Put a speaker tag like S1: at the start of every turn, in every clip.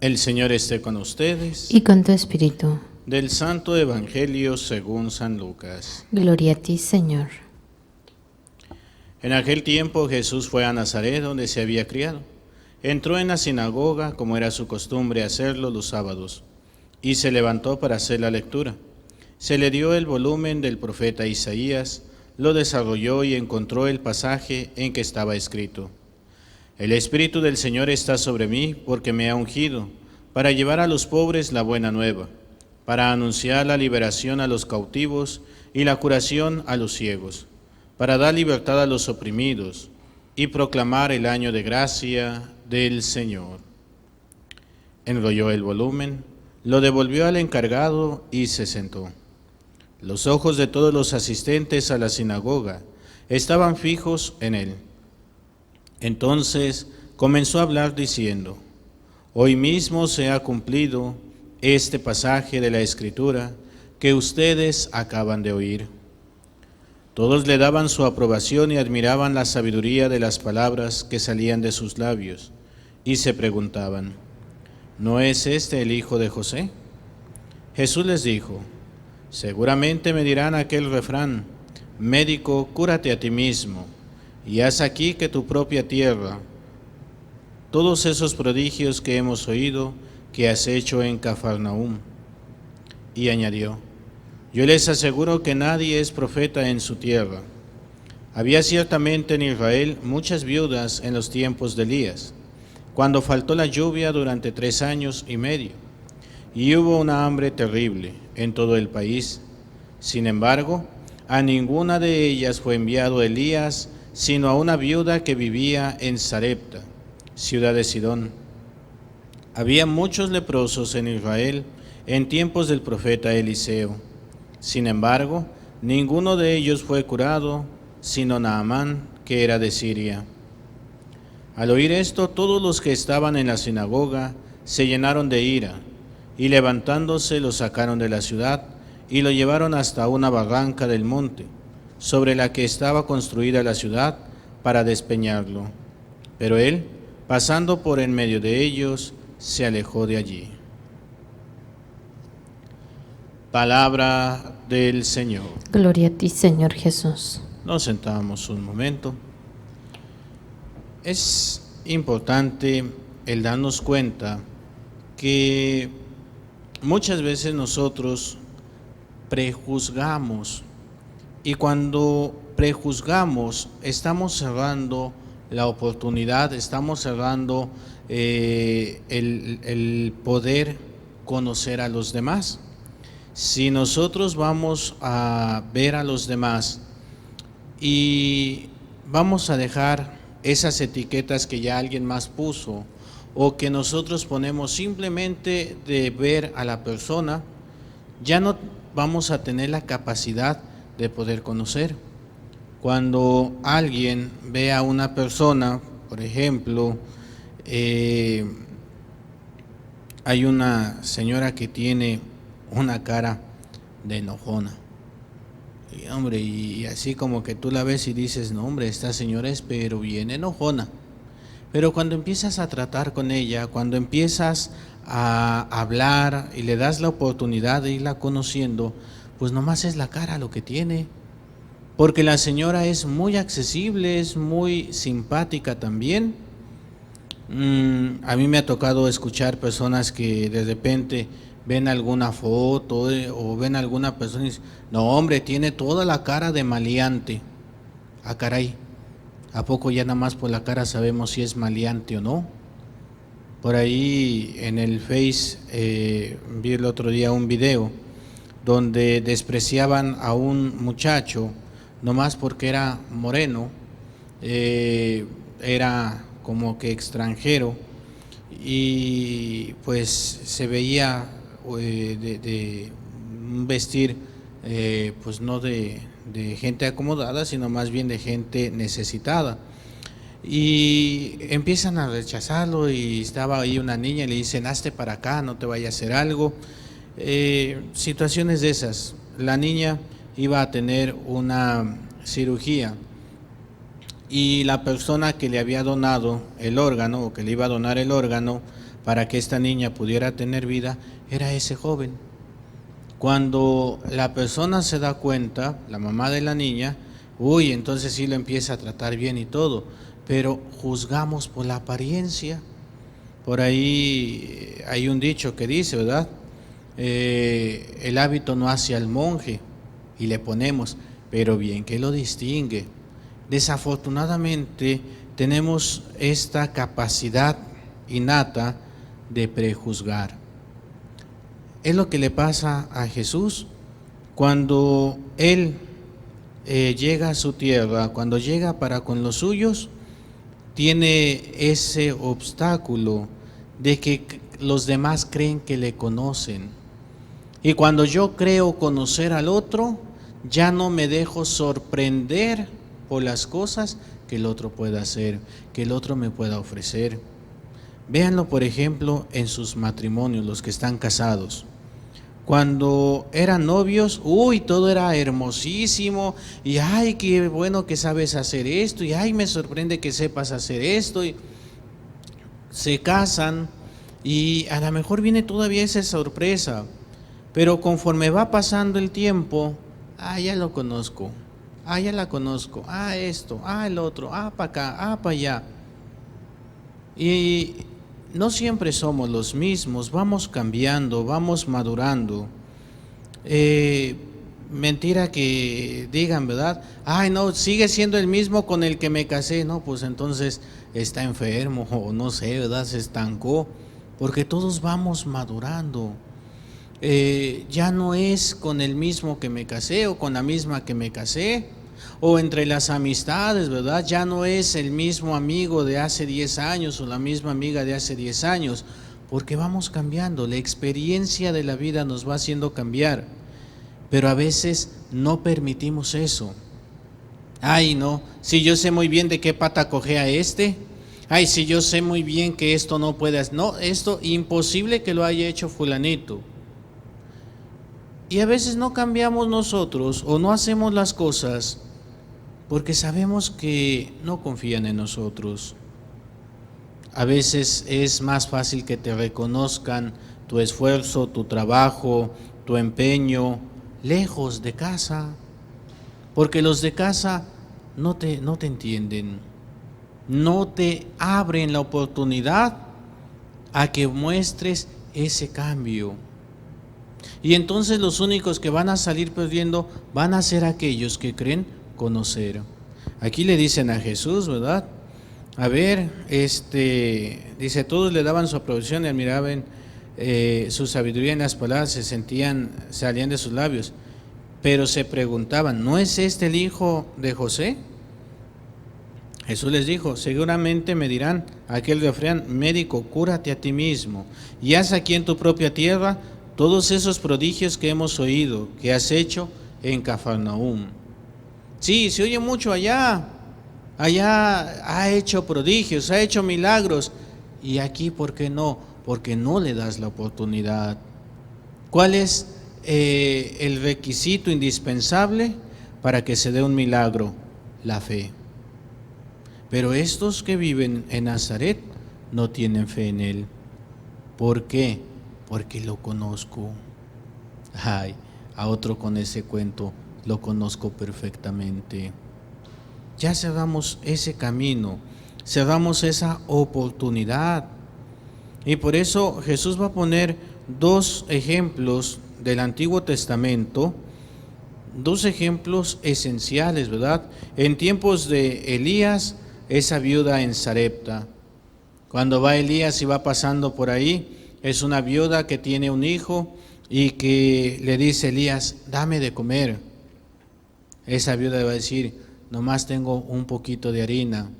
S1: El Señor esté con ustedes.
S2: Y con tu espíritu.
S1: Del Santo Evangelio según San Lucas.
S2: Gloria a ti, Señor.
S1: En aquel tiempo Jesús fue a Nazaret, donde se había criado. Entró en la sinagoga, como era su costumbre hacerlo los sábados, y se levantó para hacer la lectura. Se le dio el volumen del profeta Isaías, lo desarrolló y encontró el pasaje en que estaba escrito: El Espíritu del Señor está sobre mí, porque me ha ungido, para llevar a los pobres la buena nueva, para anunciar la liberación a los cautivos y la curación a los ciegos, para dar libertad a los oprimidos y proclamar el año de gracia del Señor. Enrolló el volumen, lo devolvió al encargado y se sentó. Los ojos de todos los asistentes a la sinagoga estaban fijos en él. Entonces comenzó a hablar diciendo: Hoy mismo se ha cumplido este pasaje de la Escritura que ustedes acaban de oír. Todos le daban su aprobación y admiraban la sabiduría de las palabras que salían de sus labios, y se preguntaban: ¿no es este el hijo de José? Jesús les dijo: seguramente me dirán aquel refrán: médico, cúrate a ti mismo, y haz aquí que tu propia tierra todos esos prodigios que hemos oído que has hecho en Cafarnaúm. Y añadió: yo les aseguro que nadie es profeta en su tierra. Había ciertamente en Israel muchas viudas en los tiempos de Elías, cuando faltó la lluvia durante 3 años y medio, y hubo una hambre terrible en todo el país. Sin embargo, a ninguna de ellas fue enviado Elías, sino a una viuda que vivía en Sarepta, ciudad de Sidón. Había muchos leprosos en Israel en tiempos del profeta Eliseo. Sin embargo, ninguno de ellos fue curado, sino Naamán, que era de Siria. Al oír esto, todos los que estaban en la sinagoga se llenaron de ira, y levantándose lo sacaron de la ciudad y lo llevaron hasta una barranca del monte, sobre la que estaba construida la ciudad, para despeñarlo. Pero él, pasando por en medio de ellos, se alejó de allí. Palabra del Señor.
S2: Gloria a ti, Señor Jesús.
S1: Nos sentamos un momento. Es importante el darnos cuenta que muchas veces nosotros prejuzgamos, y cuando prejuzgamos estamos cerrando la oportunidad, estamos cerrando el poder conocer a los demás. Si nosotros vamos a ver a los demás y vamos a dejar esas etiquetas que ya alguien más puso, o que nosotros ponemos simplemente de ver a la persona, ya no vamos a tener la capacidad de poder conocer. Cuando alguien ve a una persona, por ejemplo, hay una señora que tiene una cara de enojona, y hombre, y así como que tú la ves y dices: no, hombre, esta señora es pero bien enojona. Pero cuando empiezas a tratar con ella, cuando empiezas a hablar y le das la oportunidad de irla conociendo, pues nomás es la cara lo que tiene. Porque la señora es muy accesible, es muy simpática también. A mí me ha tocado escuchar personas que de repente ven alguna foto o ven alguna persona y dicen: no, hombre, tiene toda la cara de maleante. Ah, caray, ¿a poco ya nada más por la cara sabemos si es maleante o no? Por ahí en el Face vi el otro día un video donde despreciaban a un muchacho nomás porque era moreno, era como que extranjero, y pues se veía de un vestir pues no de gente acomodada, sino más bien de gente necesitada. Y empiezan a rechazarlo, y estaba ahí una niña y le dicen: hazte para acá, no te vaya a hacer algo. Situaciones de esas. La niña iba a tener una cirugía, y la persona que le había donado el órgano, o que le iba a donar el órgano, para que esta niña pudiera tener vida era ese joven. Cuando la persona se da cuenta, la mamá de la niña, entonces sí lo empieza a tratar bien y todo, pero juzgamos por la apariencia. Por ahí hay un dicho que dice, ¿verdad? El hábito no hace al monje, y le ponemos, pero bien que lo distingue. Desafortunadamente tenemos esta capacidad innata de prejuzgar. Es lo que le pasa a Jesús cuando Él llega a su tierra, cuando llega para con los suyos, tiene ese obstáculo de que los demás creen que le conocen. Y cuando yo creo conocer al otro, ya no me dejo sorprender por las cosas que el otro pueda hacer, que el otro me pueda ofrecer. Véanlo, por ejemplo, en sus matrimonios, los que están casados. Cuando eran novios, todo era hermosísimo, y ay, qué bueno que sabes hacer esto, y ay, me sorprende que sepas hacer esto, y se casan, y a lo mejor viene todavía esa sorpresa, pero conforme va pasando el tiempo, ya lo conozco, ya la conozco, esto, el otro, para acá, para allá, y no siempre somos los mismos, vamos cambiando, vamos madurando. Mentira que digan, ¿verdad? No, sigue siendo el mismo con el que me casé. No, pues entonces está enfermo, o no sé, ¿verdad? Se estancó, porque todos vamos madurando. Ya no es con el mismo que me casé o con la misma que me casé. O entre las amistades, ¿verdad? Ya no es el mismo amigo de hace 10 años o la misma amiga de hace 10 años, porque vamos cambiando, la experiencia de la vida nos va haciendo cambiar, pero a veces no permitimos eso. No, si yo sé muy bien de qué pata cojea este, si yo sé muy bien que esto no puede hacer, no, esto imposible que lo haya hecho fulanito. Y a veces no cambiamos nosotros o no hacemos las cosas porque sabemos que no confían en nosotros. A veces es más fácil que te reconozcan tu esfuerzo, tu trabajo, tu empeño, lejos de casa, porque los de casa no te entienden, no te abren la oportunidad a que muestres ese cambio. Y entonces los únicos que van a salir perdiendo van a ser aquellos que creen conocer. Aquí le dicen a Jesús, ¿verdad? A ver, dice, todos le daban su aprobación y admiraban su sabiduría en las palabras, salían de sus labios, pero se preguntaban, ¿no es este el hijo de José? Jesús les dijo, seguramente me dirán aquel refrán, médico, cúrate a ti mismo y haz aquí en tu propia tierra todos esos prodigios que hemos oído, que has hecho en Cafarnaúm. Sí, se oye mucho allá ha hecho prodigios, ha hecho milagros, y aquí, ¿por qué no? Porque no le das la oportunidad. ¿Cuál es el requisito indispensable para que se dé un milagro? La fe. Pero estos que viven en Nazaret no tienen fe en Él. ¿Por qué? Porque lo conozco. A otro con ese cuento, lo conozco perfectamente. Ya cerramos ese camino, cerramos esa oportunidad. Y por eso Jesús va a poner dos ejemplos del Antiguo Testamento, dos ejemplos esenciales, ¿verdad? En tiempos de Elías, esa viuda en Sarepta. Cuando va Elías y va pasando por ahí, es una viuda que tiene un hijo y que le dice Elías, dame de comer. Esa viuda va a decir, nomás tengo un poquito de harina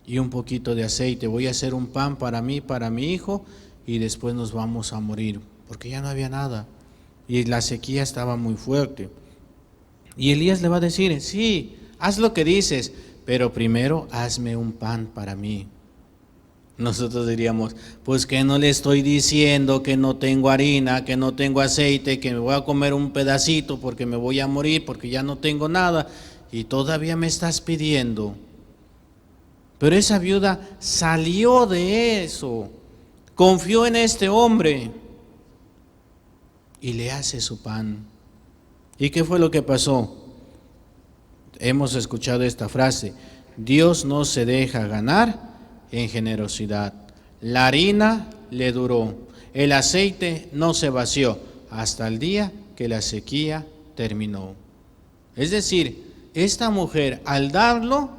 S1: y un poquito de aceite, voy a hacer un pan para mí, para mi hijo, y después nos vamos a morir, porque ya no había nada, y la sequía estaba muy fuerte. Y Elías le va a decir, sí, haz lo que dices, pero primero hazme un pan para mí. Nosotros diríamos, pues que no le estoy diciendo que no tengo harina, que no tengo aceite, que me voy a comer un pedacito porque me voy a morir, porque ya no tengo nada, y todavía me estás pidiendo. Pero esa viuda salió de eso confió en este hombre y le hace su pan. ¿Y qué fue lo que pasó? Hemos escuchado esta frase: Dios no se deja ganar en generosidad. La harina le duró, el aceite no se vació hasta el día que la sequía terminó. Es decir, esta mujer al darlo,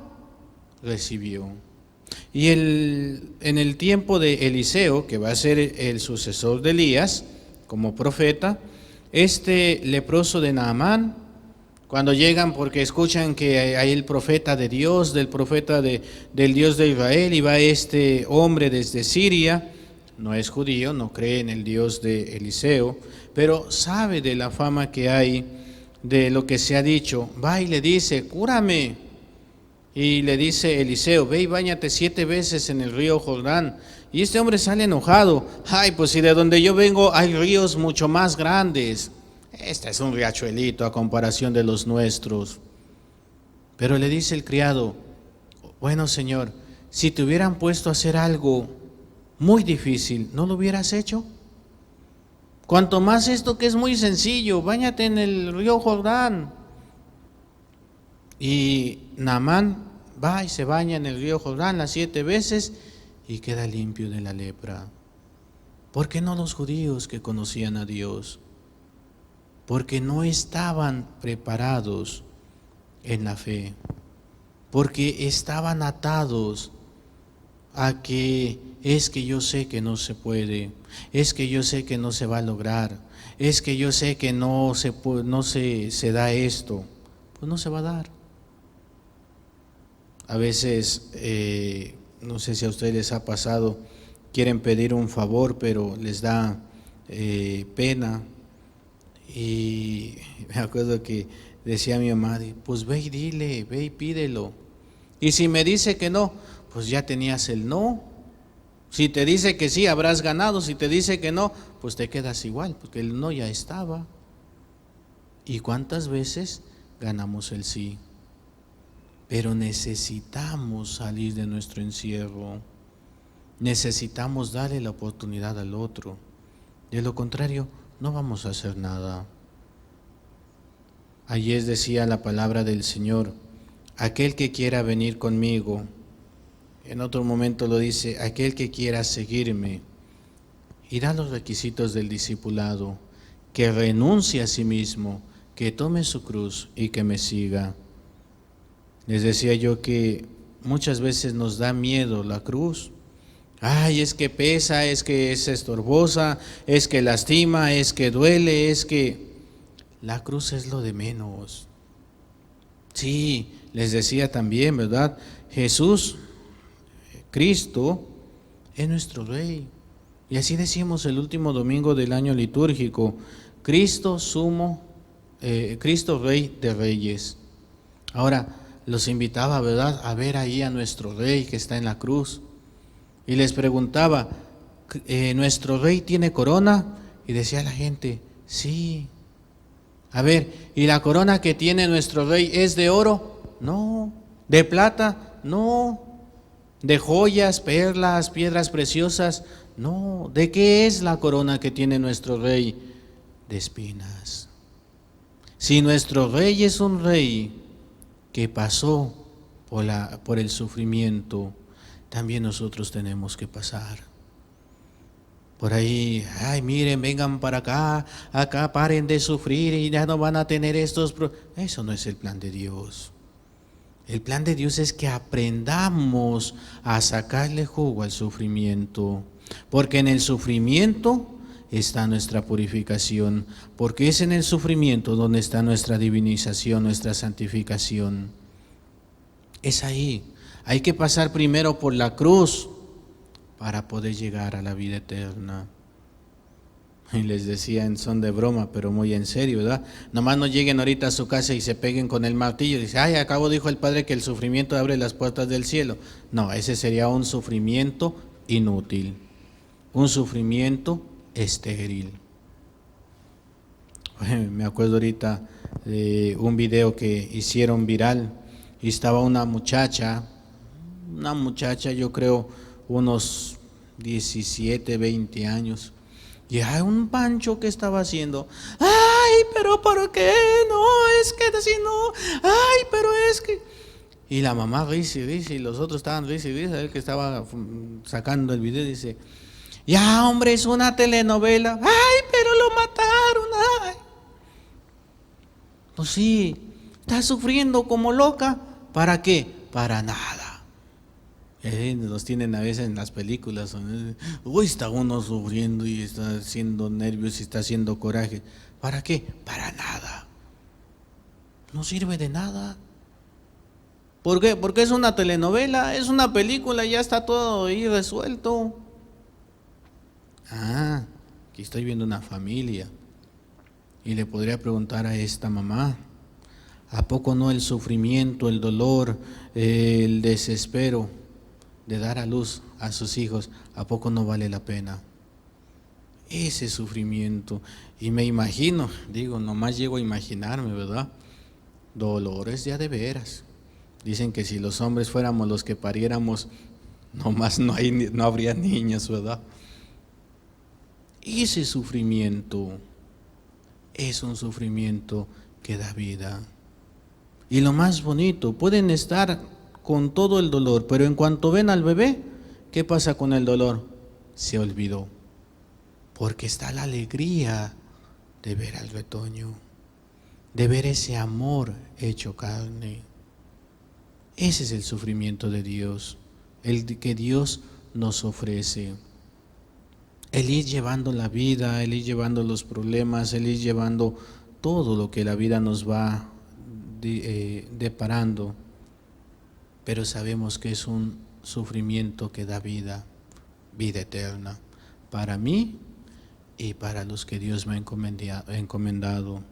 S1: recibió. Y en el tiempo de Eliseo, que va a ser el sucesor de Elías como profeta, este leproso de Naamán, cuando llegan porque escuchan que hay el profeta de Dios, del Dios de Israel, y va este hombre desde Siria, no es judío, no cree en el Dios de Eliseo, pero sabe de la fama que hay, de lo que se ha dicho, va y le dice: cúrame. Y le dice Eliseo: ve y báñate 7 veces en el río Jordán. Y este hombre sale enojado: ay, pues si de donde yo vengo hay ríos mucho más grandes. Este es un riachuelito a comparación de los nuestros. Pero le dice el criado: bueno, señor, si te hubieran puesto a hacer algo muy difícil, ¿no lo hubieras hecho? Cuanto más esto que es muy sencillo, báñate en el río Jordán. Y Naamán va y se baña en el río Jordán las 7 veces y queda limpio de la lepra. ¿Por qué no los judíos que conocían a Dios? Porque no estaban preparados en la fe, porque estaban atados a que es que yo sé que no se puede, es que yo sé que no se va a lograr, es que yo sé que no se da esto. Pues no se va a dar. A veces, no sé si a ustedes les ha pasado, quieren pedir un favor, pero les da pena. Y me acuerdo que decía mi mamá: pues ve y dile, ve y pídelo. Y si me dice que no, pues ya tenías el no. Si te dice que sí, habrás ganado. Si te dice que no, pues te quedas igual, porque el no ya estaba. ¿Y cuántas veces ganamos el sí? Pero necesitamos salir de nuestro encierro. Necesitamos darle la oportunidad al otro. De lo contrario, no vamos a hacer nada. Ayer decía la palabra del Señor: aquel que quiera venir conmigo. En otro momento lo dice: aquel que quiera seguirme. Y da los requisitos del discipulado: que renuncie a sí mismo, que tome su cruz y que me siga. Les decía yo que muchas veces nos da miedo la cruz. Ay, es que pesa, es que es estorbosa, es que lastima, es que duele, es que... La cruz es lo de menos. Sí, les decía también, ¿verdad? Jesús, Cristo, es nuestro Rey. Y así decimos el último domingo del año litúrgico: Cristo Cristo Rey de Reyes. Ahora, los invitaba, ¿verdad?, a ver ahí a nuestro Rey que está en la cruz. Y les preguntaba: ¿nuestro Rey tiene corona? Y decía la gente: sí. A ver, ¿y la corona que tiene nuestro Rey es de oro? No. ¿De plata? No. ¿De joyas, perlas, piedras preciosas? No. ¿De qué es la corona que tiene nuestro Rey? De espinas. Si nuestro Rey es un Rey que pasó por el sufrimiento, también nosotros tenemos que pasar. Por ahí: ay, miren, vengan para acá paren de sufrir y ya no van a tener estos Eso no es el plan de Dios. El plan de Dios es que aprendamos a sacarle jugo al sufrimiento, porque en el sufrimiento está nuestra purificación, porque es en el sufrimiento donde está nuestra divinización, nuestra santificación. Es ahí. Hay que pasar primero por la cruz para poder llegar a la vida eterna. Y les decía en son de broma, pero muy en serio, ¿verdad? Nomás no lleguen ahorita a su casa y se peguen con el martillo y dicen: ay, acabo dijo el Padre que el sufrimiento abre las puertas del cielo. No, ese sería un sufrimiento inútil, un sufrimiento estéril. Me acuerdo ahorita de un video que hicieron viral y estaba una muchacha, yo creo unos 17, 20 años. Y hay un Pancho que estaba haciendo, ay, pero ¿por qué? No, es que así no, ay, pero es que... Y la mamá dice, y los otros estaban, dice, el que estaba sacando el video, dice, ya hombre, es una telenovela, ay, pero lo mataron, ay. Pues sí, está sufriendo como loca, ¿para qué? Para nada. Nos tienen a veces en las películas, uy, está uno sufriendo y está haciendo nervios y está haciendo coraje. ¿Para qué? Para nada. No sirve de nada. ¿Por qué? Porque es una telenovela, es una película, ya está todo ahí resuelto. Aquí estoy viendo una familia y le podría preguntar a esta mamá, ¿a poco no el sufrimiento, el dolor, el desespero de dar a luz a sus hijos, ¿a poco no vale la pena? Ese sufrimiento, y me imagino, digo, nomás llego a imaginarme, ¿verdad? Dolores ya de veras. Dicen que si los hombres fuéramos los que pariéramos, nomás no habría niños, ¿verdad? Ese sufrimiento es un sufrimiento que da vida. Y lo más bonito, pueden estar con todo el dolor, pero en cuanto ven al bebé, ¿qué pasa con el dolor? Se olvidó, porque está la alegría de ver al retoño, de ver ese amor hecho carne. Ese es el sufrimiento de Dios, el que Dios nos ofrece. El ir llevando la vida, el ir llevando los problemas, el ir llevando todo lo que la vida nos va deparando. Pero sabemos que es un sufrimiento que da vida, vida eterna, para mí y para los que Dios me ha encomendado.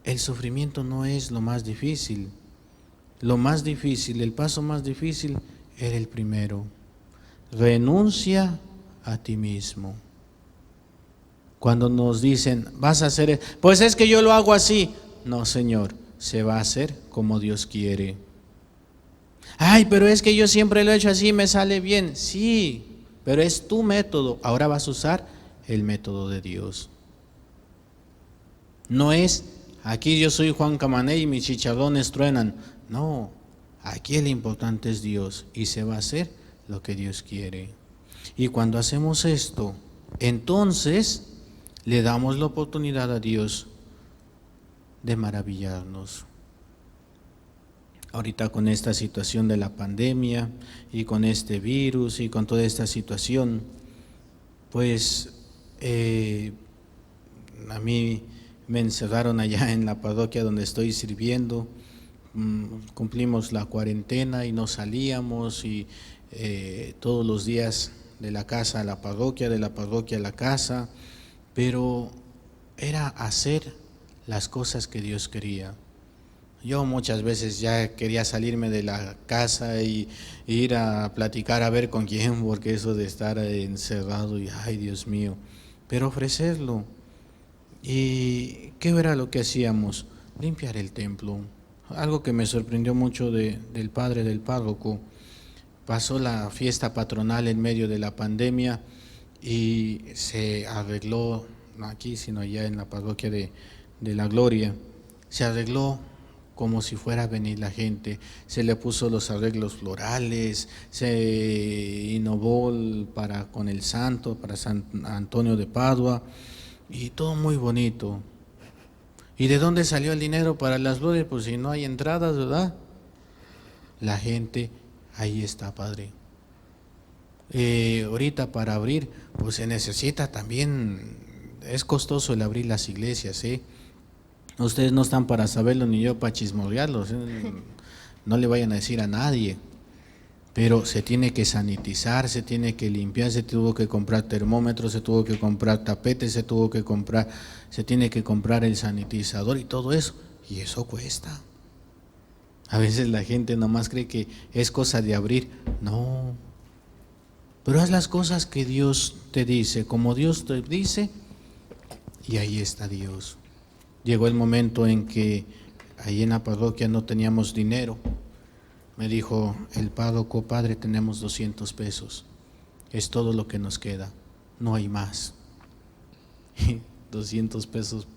S1: El sufrimiento no es lo más difícil. Lo más difícil, el paso más difícil era el primero. Renuncia a ti mismo. Cuando nos dicen, vas a hacer, pues es que yo lo hago así. No, Señor, se va a hacer como Dios quiere. Ay, pero es que yo siempre lo he hecho así, me sale bien. Sí, pero es tu método. Ahora vas a usar el método de Dios. No es, aquí yo soy Juan Camané y mis chicharrones truenan. No, aquí el importante es Dios y se va a hacer lo que Dios quiere. Y cuando hacemos esto, entonces le damos la oportunidad a Dios de maravillarnos. Ahorita con esta situación de la pandemia y con este virus y con toda esta situación, pues a mí me encerraron allá en la parroquia donde estoy sirviendo. Cumplimos la cuarentena y no salíamos y todos los días de la casa a la parroquia, de la parroquia a la casa, pero era hacer las cosas que Dios quería. Yo muchas veces ya quería salirme de la casa y ir a platicar a ver con quién, porque eso de estar encerrado y ay Dios mío, pero ofrecerlo. ¿Y qué era lo que hacíamos? Limpiar el templo. Algo que me sorprendió mucho del padre del párroco. Pasó la fiesta patronal en medio de la pandemia y se arregló, no aquí sino allá en la parroquia de la Gloria, se arregló como si fuera a venir la gente, se le puso los arreglos florales, se innovó con el santo, para San Antonio de Padua, y todo muy bonito. ¿Y de dónde salió el dinero para las glorias? Pues si no hay entradas, ¿verdad? La gente, ahí está, Padre. Ahorita para abrir, pues se necesita también, es costoso el abrir las iglesias, ¿eh? Ustedes no están para saberlo ni yo para chismorrearlos, no le vayan a decir a nadie, pero se tiene que sanitizar, se tiene que limpiar, se tuvo que comprar termómetros, se tuvo que comprar tapetes, se tiene que comprar el sanitizador y todo eso, y eso cuesta. A veces la gente nomás cree que es cosa de abrir, no, pero haz las cosas que Dios te dice, como Dios te dice, y ahí está Dios. Llegó el momento en que ahí en la parroquia no teníamos dinero. Me dijo el párroco, padre, tenemos 200 pesos. es todo lo que nos queda, no hay más. 200 pesos.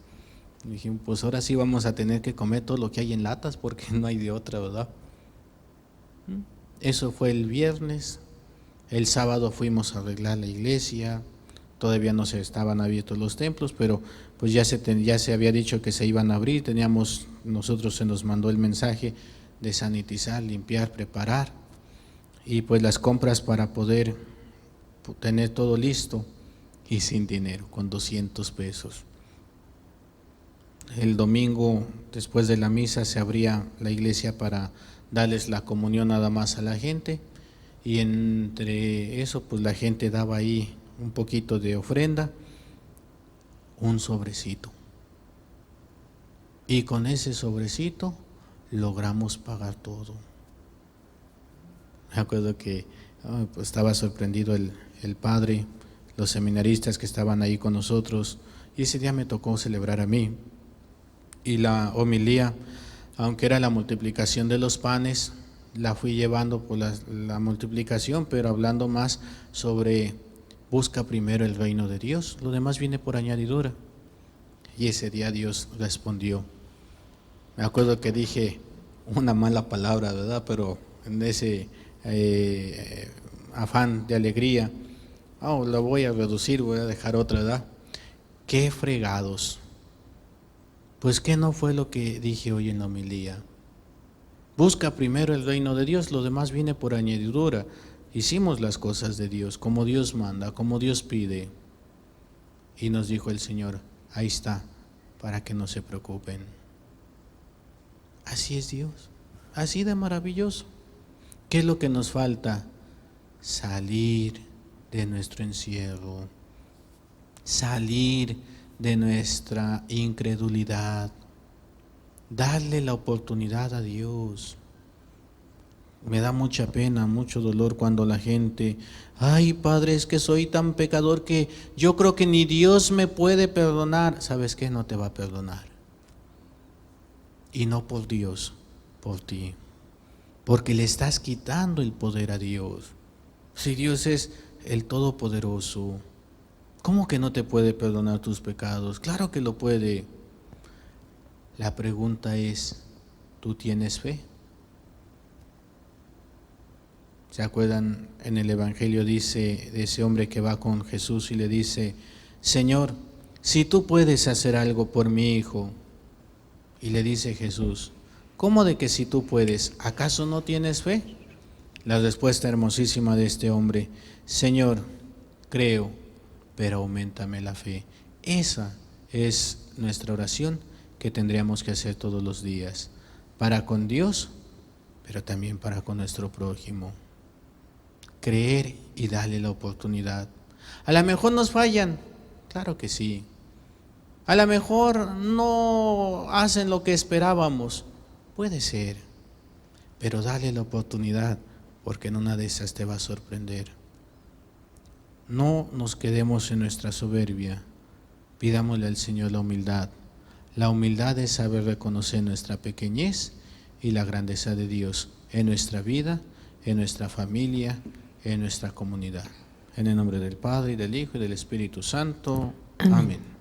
S1: Dijimos, pues ahora sí vamos a tener que comer todo lo que hay en latas porque no hay de otra, ¿verdad? Eso fue el viernes. El sábado fuimos a arreglar la iglesia. Todavía no se estaban abiertos los templos, pero pues ya se había dicho que se iban a abrir. Nosotros se nos mandó el mensaje de sanitizar, limpiar, preparar, y pues las compras para poder tener todo listo, y sin dinero, con 200 pesos. El domingo, después de la misa, se abría la iglesia para darles la comunión nada más a la gente, y entre eso pues la gente daba ahí un poquito de ofrenda, un sobrecito, y con ese sobrecito logramos pagar todo. Me acuerdo que pues estaba sorprendido el padre, los seminaristas que estaban ahí con nosotros, y ese día me tocó celebrar a mí. Y la homilía, aunque era la multiplicación de los panes, la fui llevando por la multiplicación, pero hablando más sobre busca primero el reino de Dios, lo demás viene por añadidura. Y ese día Dios respondió. Me acuerdo que dije una mala palabra, ¿verdad? Pero en ese afán de alegría, lo voy a reducir, voy a dejar otra, ¿verdad? ¡Qué fregados! Pues ¿qué no fue lo que dije hoy en la homilía? Busca primero el reino de Dios, lo demás viene por añadidura. Hicimos las cosas de Dios, como Dios manda, como Dios pide. Y nos dijo el Señor, ahí está, para que no se preocupen. Así es Dios, así de maravilloso. ¿Qué es lo que nos falta? Salir de nuestro encierro, salir de nuestra incredulidad, darle la oportunidad a Dios. Me da mucha pena, mucho dolor cuando la gente, ay Padre, es que soy tan pecador que yo creo que ni Dios me puede perdonar. ¿Sabes qué? No te va a perdonar. Y no por Dios, por ti. Porque le estás quitando el poder a Dios. Si Dios es el Todopoderoso, ¿cómo que no te puede perdonar tus pecados? Claro que lo puede. La pregunta es, ¿tú tienes fe? ¿Se acuerdan? En el Evangelio dice de ese hombre que va con Jesús y le dice, Señor, si tú puedes hacer algo por mi hijo. Y le dice Jesús, ¿cómo de que si tú puedes? ¿Acaso no tienes fe? La respuesta hermosísima de este hombre, Señor, creo, pero auméntame la fe. Esa es nuestra oración que tendríamos que hacer todos los días, para con Dios, pero también para con nuestro prójimo. Creer y darle la oportunidad. A lo mejor nos fallan, claro que sí. A lo mejor no hacen lo que esperábamos, puede ser, pero dale la oportunidad, porque en una de esas te va a sorprender. No nos quedemos en nuestra soberbia, pidámosle al Señor la humildad. La humildad es saber reconocer nuestra pequeñez y la grandeza de Dios en nuestra vida, en nuestra familia, en nuestra comunidad. En el nombre del Padre, y del Hijo, y del Espíritu Santo. Amén.